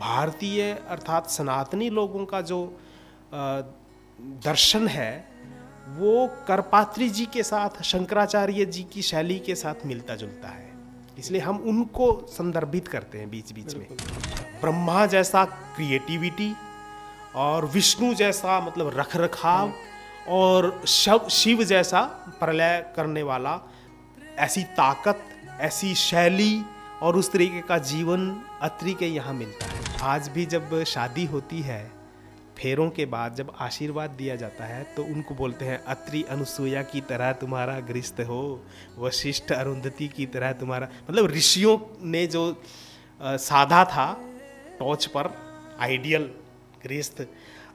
भारतीय अर्थात सनातनी लोगों का जो दर्शन है वो करपात्री जी के साथ, शंकराचार्य जी की शैली के साथ मिलता जुलता है, इसलिए हम उनको संदर्भित करते हैं बीच बीच में। ब्रह्मा जैसा क्रिएटिविटी और विष्णु जैसा मतलब रख रखाव और शिव जैसा प्रलय करने वाला, ऐसी ताकत, ऐसी शैली और उस तरीके का जीवन अत्रि के यहाँ मिलता है। आज भी जब शादी होती है, फेरों के बाद जब आशीर्वाद दिया जाता है तो उनको बोलते हैं अत्रि अनुसुईया की तरह तुम्हारा गृहस्थ हो, वशिष्ठ अरुंधति की तरह तुम्हारा, मतलब ऋषियों ने जो साधा था टॉर्च पर आइडियल गृहस्थ,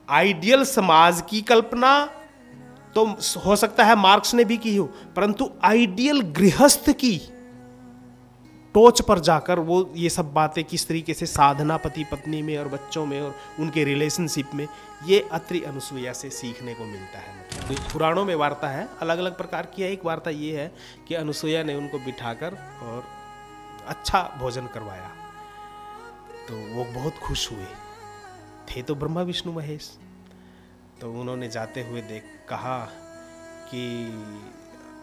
आइडियल समाज की कल्पना तो हो सकता है मार्क्स ने भी की हो, परंतु आइडियल गृहस्थ की टोच पर जाकर वो ये सब बातें किस तरीके से साधना पति पत्नी में और बच्चों में और उनके रिलेशनशिप में, ये अत्रि अनुसुईया से सीखने को मिलता है। पुराणों में वार्ता है, अलग अलग प्रकार की है। एक वार्ता ये है कि अनुसुईया ने उनको बिठाकर और अच्छा भोजन करवाया तो वो बहुत खुश हुए। थे तो ब्रह्मा विष्णु महेश, तो उन्होंने जाते हुए कहा कि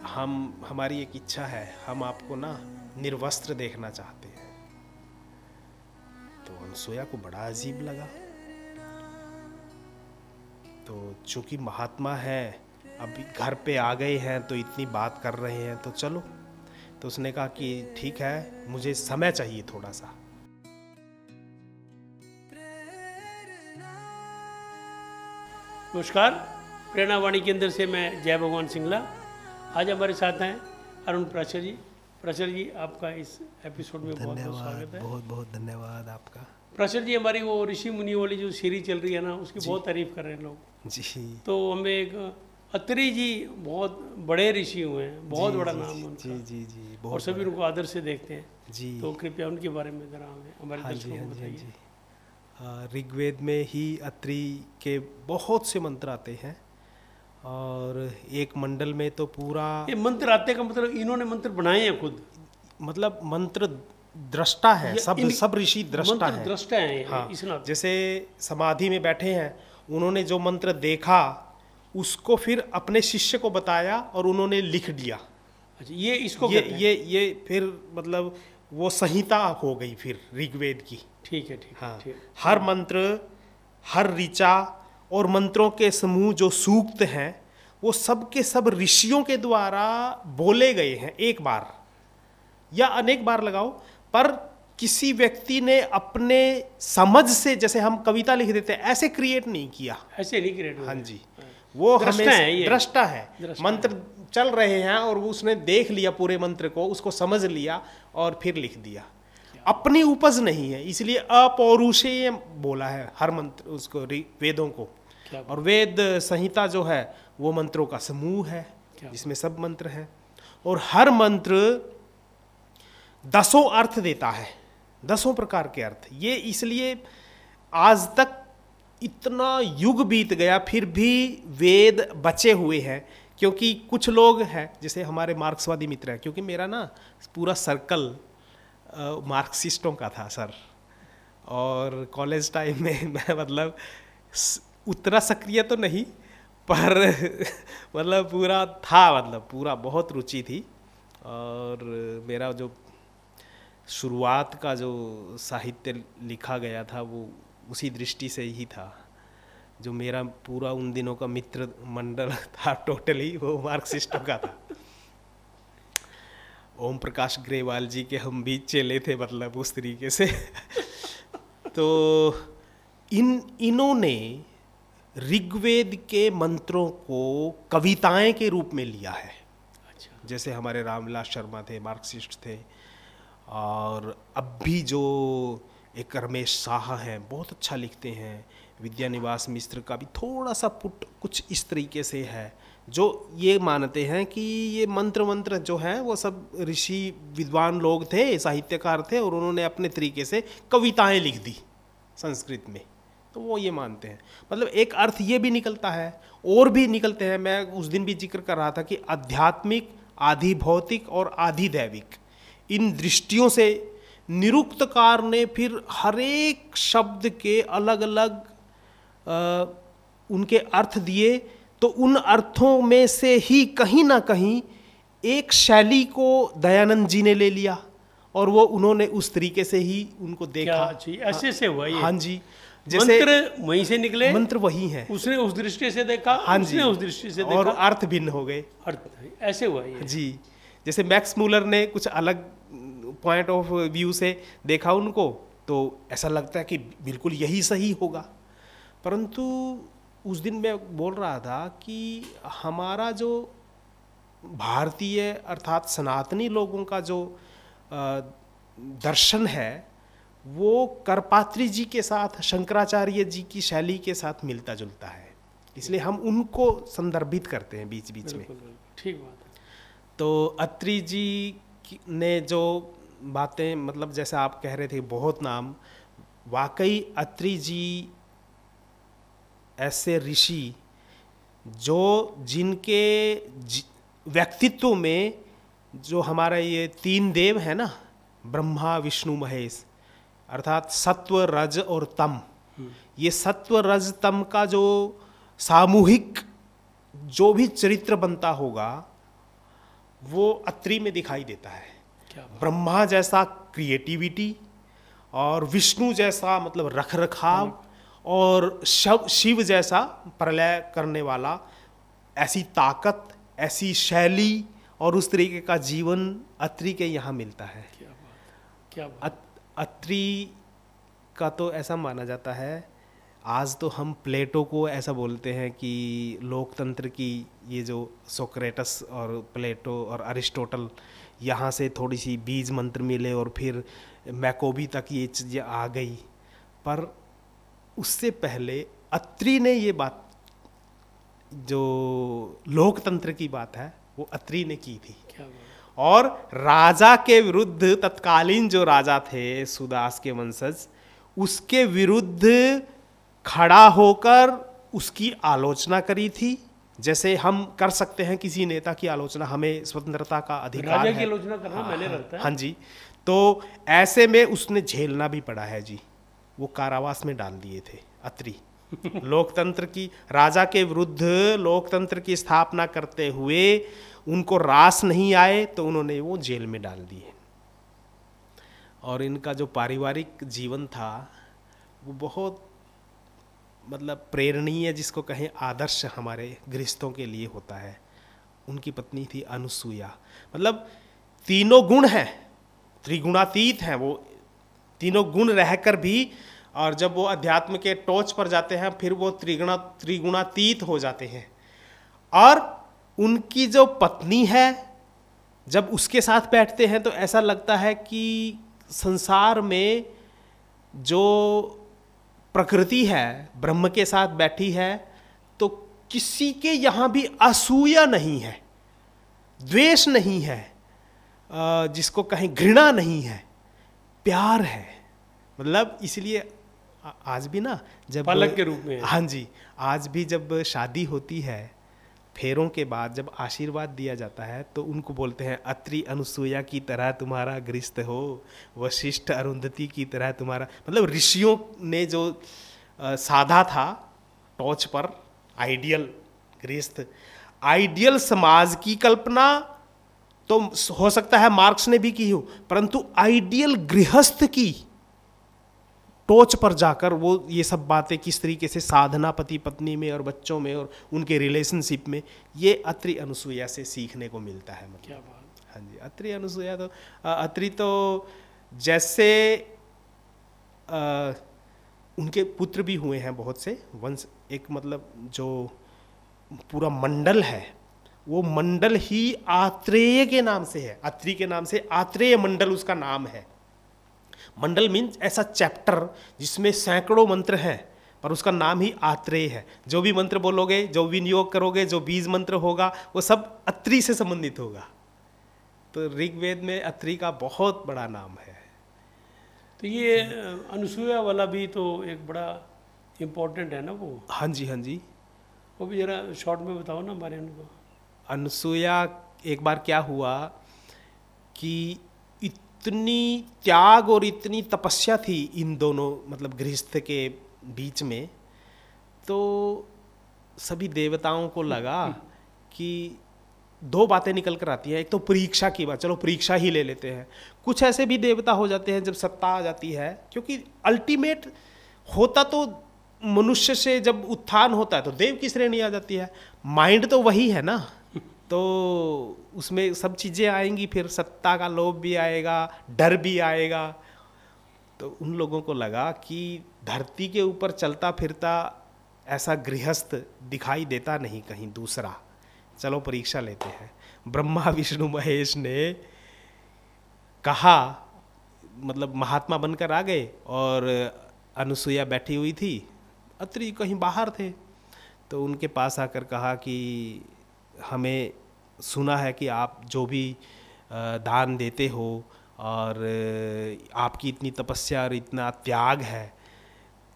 हमारी एक इच्छा है, हम आपको ना निर्वस्त्र देखना चाहते हैं। तो अनुसुईया को बड़ा अजीब लगा। तो चूंकि महात्मा है, अभी घर पे आ गए हैं तो इतनी बात कर रहे हैं तो चलो। तो उसने कहा कि ठीक है, मुझे समय चाहिए थोड़ा सा। नमस्कार, प्रेरणा वाणी केंद्र से मैं जय भगवान सिंगला। आज हमारे साथ हैं अरुण प्राचर जी। प्राचर जी, आपका इस एपिसोड में बहुत बहुत स्वागत है। बहुत बहुत धन्यवाद आपका। प्राचर जी, हमारी वो ऋषि मुनि वाली जो सीरीज चल रही है ना, उसकी बहुत तारीफ कर रहे हैं लोग जी। तो हमें एक अत्रि जी बहुत बड़े ऋषि हुए हैं, बहुत बड़ा नाम है उनका। जी जी जी, और सभी उनको आदर से देखते हैं जी। तो कृपया उनके बारे में जरा हमारे दर्शकों को बताइए। ऋग्वेद में ही अत्रि के बहुत से मंत्र आते हैं और एक मंडल में तो पूरा ये मंत्र आते का मतलब इन्होंने मंत्र बनाए हैं खुद, मतलब मंत्र दृष्टा है, सब ऋषि दृष्टा है, दृष्टा है। हाँ, जैसे समाधि में बैठे हैं, उन्होंने जो मंत्र देखा उसको फिर अपने शिष्य को बताया और उन्होंने लिख दिया। अच्छा, ये इसको ये फिर मतलब वो संहिता हो गई फिर ऋग्वेद की। ठीक है, ठीक हाँ, ठीक। हर मंत्र, हर ऋचा और मंत्रों के समूह जो सूक्त हैं वो सब के सब ऋषियों के द्वारा बोले गए हैं, एक बार या अनेक बार लगाओ, पर किसी व्यक्ति ने अपने समझ से, जैसे हम कविता लिख देते हैं, ऐसे क्रिएट नहीं किया, ऐसे नहीं क्रिएट हुआ। हाँ जी, वो हमें दृष्टा है। मंत्र चल रहे हैं और उसने देख लिया पूरे मंत्र को, उसको समझ लिया और फिर लिख दिया। अपनी उपज नहीं है, इसलिए अपौरुषेय बोला है हर मंत्र उसको, वेदों को। और वेद संहिता जो है वो मंत्रों का समूह है जिसमें सब मंत्र हैं और हर मंत्र 10 अर्थ देता है, 10 प्रकार के अर्थ। ये इसलिए आज तक इतना युग बीत गया फिर भी वेद बचे हुए हैं, क्योंकि कुछ लोग हैं जैसे हमारे मार्क्सवादी मित्र हैं, क्योंकि मेरा ना पूरा सर्कल मार्क्सिस्टों का था सर, और कॉलेज टाइम में मैं मतलब उतना सक्रिय तो नहीं पर मतलब पूरा था, मतलब पूरा बहुत रुचि थी। और मेरा जो शुरुआत का जो साहित्य लिखा गया था वो उसी दृष्टि से ही था। जो मेरा पूरा उन दिनों का मित्र मंडल था टोटली वो मार्क्सिस्टों का था। ओम प्रकाश ग्रेवाल जी के हम भी चेले थे, मतलब उस तरीके से। तो इन्होंने ऋग्वेद के मंत्रों को कविताएं के रूप में लिया है। अच्छा। जैसे हमारे रामविलास शर्मा थे, मार्क्सिस्ट थे, और अब भी जो एक रमेश शाह हैं बहुत अच्छा लिखते हैं, विद्यानिवास मिश्र का भी थोड़ा सा पुट कुछ इस तरीके से है, जो ये मानते हैं कि ये मंत्र जो हैं वो सब ऋषि विद्वान लोग थे, साहित्यकार थे, और उन्होंने अपने तरीके से कविताएं लिख दी संस्कृत में। तो वो ये मानते हैं, मतलब एक अर्थ ये भी निकलता है और भी निकलते हैं। मैं उस दिन भी जिक्र कर रहा था कि आध्यात्मिक, आधि भौतिक और आधि दैविक, इन दृष्टियों से निरुक्तकार ने फिर हर एक शब्द के अलग अलग उनके अर्थ दिए, तो उन अर्थों में से ही कहीं ना कहीं एक शैली को दयानंद जी ने ले लिया और वो उन्होंने उस तरीके से ही उनको देखा। ऐसे से हुआ ये? हाँ जी, जैसे मंत्र वहीं से निकले, मंत्र वही है, उसने उस दृष्टि से देखा, हाँ उसने उस दृष्टि से देखा और अर्थ भिन्न हो गए। अर्थ ऐसे हुआ ये जी। जैसे मैक्स मूलर ने कुछ अलग पॉइंट ऑफ व्यू से देखा उनको, तो ऐसा लगता है कि बिल्कुल यही सही होगा। परंतु उस दिन मैं बोल रहा था कि हमारा जो भारतीय अर्थात सनातनी लोगों का जो दर्शन है वो करपात्री जी के साथ, शंकराचार्य जी की शैली के साथ मिलता जुलता है, इसलिए हम उनको संदर्भित करते हैं बीच बीच में। ठीक बात है। तो अत्रि जी ने जो बातें, मतलब जैसे आप कह रहे थे बहुत नाम, वाकई अत्रि जी ऐसे ऋषि जो जिनके व्यक्तित्व में जो हमारा ये तीन देव है ना, ब्रह्मा विष्णु महेश, अर्थात सत्व रज और तम, ये सत्व रज तम का जो सामूहिक जो भी चरित्र बनता होगा वो अत्रि में दिखाई देता है। ब्रह्मा जैसा क्रिएटिविटी और विष्णु जैसा मतलब रख रखाव और शिव जैसा प्रलय करने वाला, ऐसी ताकत, ऐसी शैली और उस तरीके का जीवन अत्रि के यहाँ मिलता है। क्या बात। अत्रि का तो ऐसा माना जाता है, आज तो हम प्लेटो को ऐसा बोलते हैं कि लोकतंत्र की ये जो सोक्रेटस और प्लेटो और अरिस्टोटल, यहाँ से थोड़ी सी बीज मंत्र मिले और फिर मैकोबी तक ये चीज़ें आ गई, पर उससे पहले अत्रि ने ये बात, जो लोकतंत्र की बात है वो अत्रि ने की थी। और राजा के विरुद्ध, तत्कालीन जो राजा थे सुदास के वंशज, उसके विरुद्ध खड़ा होकर उसकी आलोचना करी थी, जैसे हम कर सकते हैं किसी नेता की आलोचना, हमें स्वतंत्रता का अधिकार राजा है। की आलोचना करना मैंने लगता है। हाँ जी। तो ऐसे में उसने झेलना भी पड़ा है जी, वो कारावास में डाल दिए थे अत्रि। लोकतंत्र की, राजा के विरुद्ध लोकतंत्र की स्थापना करते हुए उनको रास नहीं आए तो उन्होंने वो जेल में डाल दिए। और इनका जो पारिवारिक जीवन था वो बहुत मतलब प्रेरणीय, जिसको कहें आदर्श हमारे गृहस्थों के लिए होता है। उनकी पत्नी थी अनुसुईया, मतलब तीनों गुण हैं, त्रिगुणातीत हैं वो, तीनों गुण रहकर भी, और जब वो अध्यात्म के टॉच पर जाते हैं फिर वो त्रिगुणातीत हो जाते हैं। और उनकी जो पत्नी है, जब उसके साथ बैठते हैं तो ऐसा लगता है कि संसार में जो प्रकृति है ब्रह्म के साथ बैठी है, तो किसी के यहाँ भी असूया नहीं है, द्वेष नहीं है, जिसको कहीं घृणा नहीं है, प्यार है। मतलब इसलिए आज भी ना, जब पालक के रूप में, हाँ जी, आज भी जब शादी होती है, फेरों के बाद जब आशीर्वाद दिया जाता है तो उनको बोलते हैं अत्रि अनुसुईया की तरह तुम्हारा गृहस्थ हो, वशिष्ठ अरुंधति की तरह तुम्हारा, मतलब ऋषियों ने जो साधा था टॉच पर आइडियल गृहस्थ, आइडियल समाज की कल्पना तो हो सकता है मार्क्स ने भी की हो, परंतु आइडियल गृहस्थ की टोच पर जाकर वो ये सब बातें किस तरीके से साधना पति पत्नी में और बच्चों में और उनके रिलेशनशिप में, ये अत्रि अनुसुईया से सीखने को मिलता है। मतलब क्या बात। हाँ जी, अत्रि अनुसुईया तो, अत्रि तो जैसे उनके पुत्र भी हुए हैं बहुत से वंश, एक मतलब जो पूरा मंडल है वो मंडल ही आत्रेय के नाम से है, अत्रि के नाम से आत्रेय मंडल उसका नाम है। मंडल मीन्स ऐसा चैप्टर जिसमें सैकड़ों मंत्र हैं, पर उसका नाम ही आत्रेय है। जो भी मंत्र बोलोगे, जो विनियोग करोगे, जो बीज मंत्र होगा, वो सब अत्रि से संबंधित होगा। तो ऋग्वेद में अत्रि का बहुत बड़ा नाम है। तो ये अनुसुईया वाला भी तो एक बड़ा इम्पोर्टेंट है ना वो। हाँ जी, हाँ जी, वो भी जरा शॉर्ट में बताओ ना हमारे अनुसुईया। अनुसुईया एक बार क्या हुआ कि इतनी त्याग और इतनी तपस्या थी इन दोनों मतलब गृहस्थ के बीच में, तो सभी देवताओं को लगा कि दो बातें निकल कर आती हैं। एक तो परीक्षा की बात, चलो परीक्षा ही ले लेते हैं। कुछ ऐसे भी देवता हो जाते हैं जब सत्ता आ जाती है, क्योंकि अल्टीमेट होता तो मनुष्य से जब उत्थान होता है तो देव की श्रेणी आ जाती है। माइंड तो वही है ना, तो उसमें सब चीज़ें आएंगी, फिर सत्ता का लोभ भी आएगा, डर भी आएगा। तो उन लोगों को लगा कि धरती के ऊपर चलता फिरता ऐसा गृहस्थ दिखाई देता नहीं कहीं दूसरा, चलो परीक्षा लेते हैं। ब्रह्मा विष्णु महेश ने कहा, मतलब महात्मा बनकर आ गए, और अनुसुईया बैठी हुई थी, अत्रि कहीं बाहर थे, तो उनके पास आकर कहा कि हमें सुना है कि आप जो भी दान देते हो और आपकी इतनी तपस्या और इतना त्याग है,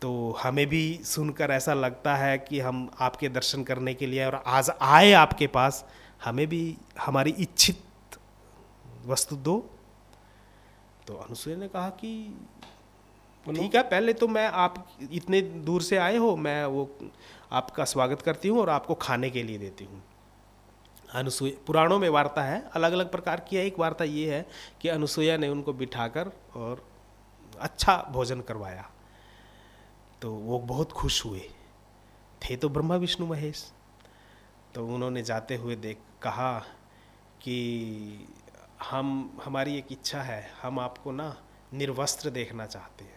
तो हमें भी सुनकर ऐसा लगता है कि हम आपके दर्शन करने के लिए और आज आए आपके पास, हमें भी हमारी इच्छित वस्तु दो। तो अनुसुईया ने कहा कि ठीक है, पहले तो मैं आप इतने दूर से आए हो, मैं वो आपका स्वागत करती हूँ और आपको खाने के लिए देती हूँ। अनुसुईया, पुराणों में वार्ता है, अलग अलग प्रकार की है। एक वार्ता ये है कि अनुसुईया ने उनको बिठाकर और अच्छा भोजन करवाया, तो वो बहुत खुश हुए। थे तो ब्रह्मा विष्णु महेश। तो उन्होंने जाते हुए कहा कि हमारी एक इच्छा है, हम आपको ना निर्वस्त्र देखना चाहते हैं।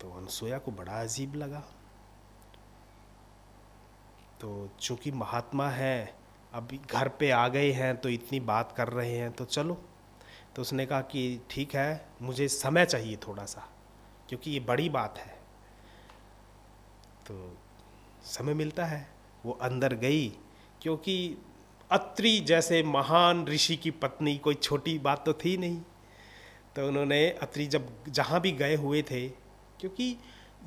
तो अनुसुईया को बड़ा अजीब लगा। तो चूंकि महात्मा है, अभी घर पे आ गए हैं तो इतनी बात कर रहे हैं, तो चलो। तो उसने कहा कि ठीक है, मुझे समय चाहिए थोड़ा सा, क्योंकि ये बड़ी बात है। तो समय मिलता है, वो अंदर गई, क्योंकि अत्रि जैसे महान ऋषि की पत्नी कोई छोटी बात तो थी नहीं। तो उन्होंने अत्रि जब जहाँ भी गए हुए थे, क्योंकि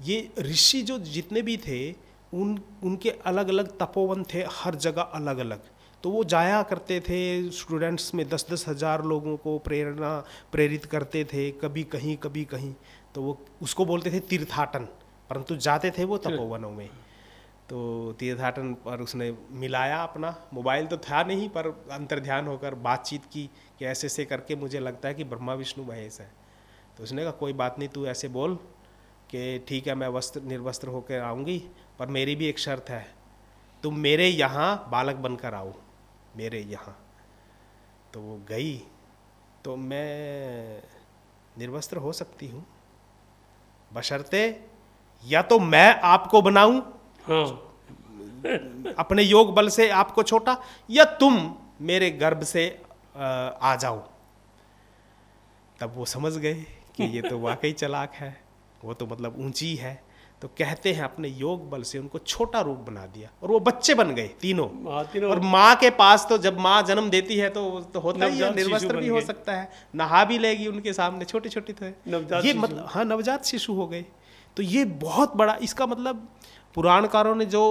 ये ऋषि जो जितने भी थे उनके अलग अलग तपोवन थे, हर जगह अलग अलग, तो वो जाया करते थे स्टूडेंट्स में 10-10 हज़ार लोगों को प्रेरित करते थे, कभी कहीं कभी कहीं। तो वो उसको बोलते थे तीर्थाटन, परंतु जाते थे वो तपोवनों में। तो तीर्थाटन पर उसने मिलाया अपना, मोबाइल तो था नहीं, पर अंतर्ध्यान होकर बातचीत की कि ऐसे ऐसे करके मुझे लगता है कि ब्रह्मा विष्णु महेश है। तो उसने कहा कोई बात नहीं, तू ऐसे बोल कि ठीक है, मैं निर्वस्त्र होकर आऊँगी, पर मेरी भी एक शर्त है, तुम मेरे यहाँ बालक बनकर आओ, मेरे यहाँ। तो वो गई, तो मैं निर्वस्त्र हो सकती हूँ, बशर्ते या तो मैं आपको बनाऊं, हाँ, अपने योग बल से आपको छोटा, या तुम मेरे गर्भ से आ जाओ। तब वो समझ गए कि ये तो वाकई चालाक है, वो तो मतलब ऊंची है। तो कहते हैं अपने योग बल से उनको छोटा रूप बना दिया, और वो बच्चे बन गए तीनों। और माँ के पास तो जब माँ जन्म देती है तो होता ही है, निर्वस्त्र भी हो सकता है, नहा भी लेगी उनके सामने, छोटे छोटे थे ये, मतलब हाँ, नवजात शिशु हो गए। तो ये बहुत बड़ा, इसका मतलब पुराणकारों ने जो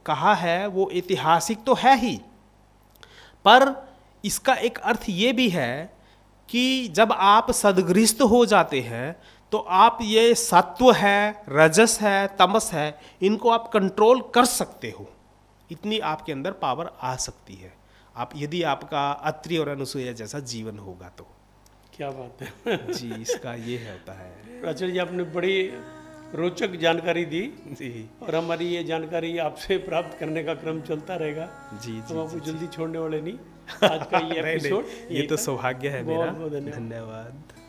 कहा है वो ऐतिहासिक तो है ही, पर इसका एक अर्थ ये भी है कि जब आप सद्गृहस्थ हो जाते हैं तो आप ये सत्व है, रजस है, तमस है, इनको आप कंट्रोल कर सकते हो। इतनी आपके अंदर पावर आ सकती है, आप यदि आपका अत्रि और अनुसुईया जैसा जीवन होगा तो। क्या बात है जी, इसका ये होता है। आचार्य जी, आपने बड़ी रोचक जानकारी दी जी, और हमारी ये जानकारी आपसे प्राप्त करने का क्रम चलता रहेगा। जी, हम आपको जल्दी छोड़ने वाले नहीं। आज का ये एपिसोड ये तो सौभाग्य है मेरा। बहुत बहुत धन्यवाद।